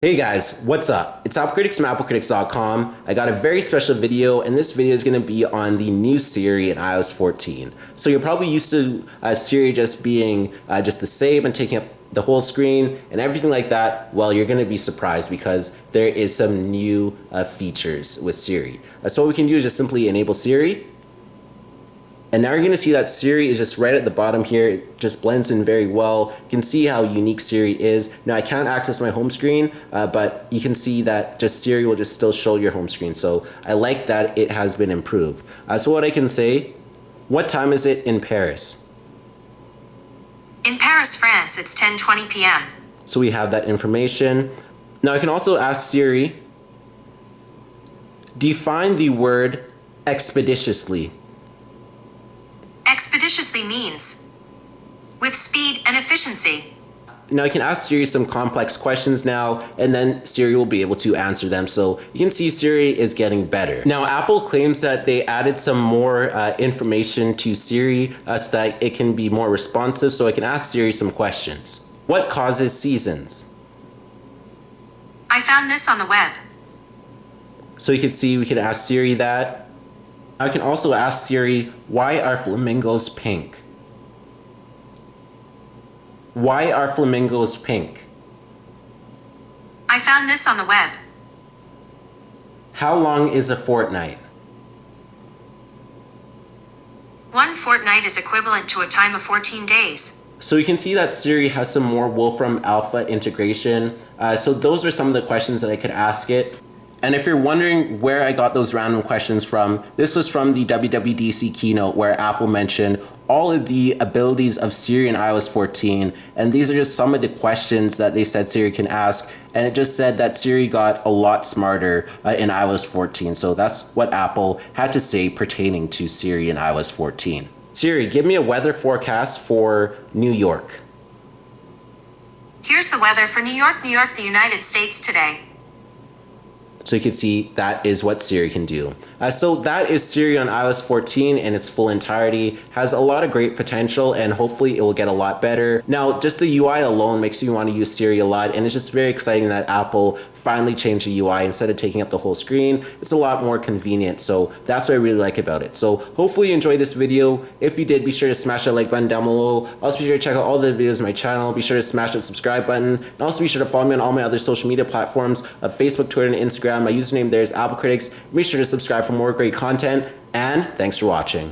Hey guys, what's up? It's Apple Critics from applecritics.com. I got a very special video, and this video is going to be on the new Siri in iOS 14. So you're probably used to Siri just being just the same and taking up the whole screen and everything like that. Well, you're going to be surprised because there is some new features with Siri. So what we can do is just simply enable Siri. And now you're going to see that Siri is just right at the bottom here. It just blends in very well. You can see how unique Siri is. Now I can't access my home screen, but you can see that just Siri will just still show your home screen. So I like that it has been improved. So what I can say, what time is it in Paris? In Paris, France, it's 10:20 p.m. So we have that information. Now I can also ask Siri, define the word expeditiously. Expeditiously means with speed and efficiency. Now I can ask Siri some complex questions now, and then Siri will be able to answer them. So you can see Siri is getting better. Now Apple claims that they added some more information to Siri so that it can be more responsive. So I can ask Siri some questions. What causes seasons? I found this on the web. So you can see we can ask Siri that. I can also ask Siri, why are flamingos pink? Why are flamingos pink? I found this on the web. How long is a fortnight? One fortnight is equivalent to a time of 14 days. So you can see that Siri has some more Wolfram Alpha integration. So those are some of the questions that I could ask it. And if you're wondering where I got those random questions from, this was from the WWDC keynote where Apple mentioned all of the abilities of Siri in iOS 14. And these are just some of the questions that they said Siri can ask. And it just said that Siri got a lot smarter in iOS 14. So that's what Apple had to say pertaining to Siri in iOS 14. Siri, give me a weather forecast for New York. Here's the weather for New York, the United States today. So you can see that is what Siri can do. So that is Siri on iOS 14 in its full entirety. Has a lot of great potential and hopefully it will get a lot better. Now, just the UI alone makes you want to use Siri a lot, and it's just very exciting that Apple finally changed the UI. Instead of taking up the whole screen, it's a lot more convenient. So that's what I really like about it. So hopefully you enjoyed this video. If you did, be sure to smash that like button down below. Also be sure to check out all the videos on my channel. Be sure to smash that subscribe button. And also be sure to follow me on all my other social media platforms of Facebook, Twitter, and Instagram. My username there is Apple Critics. Be sure to subscribe for more great content, and thanks for watching.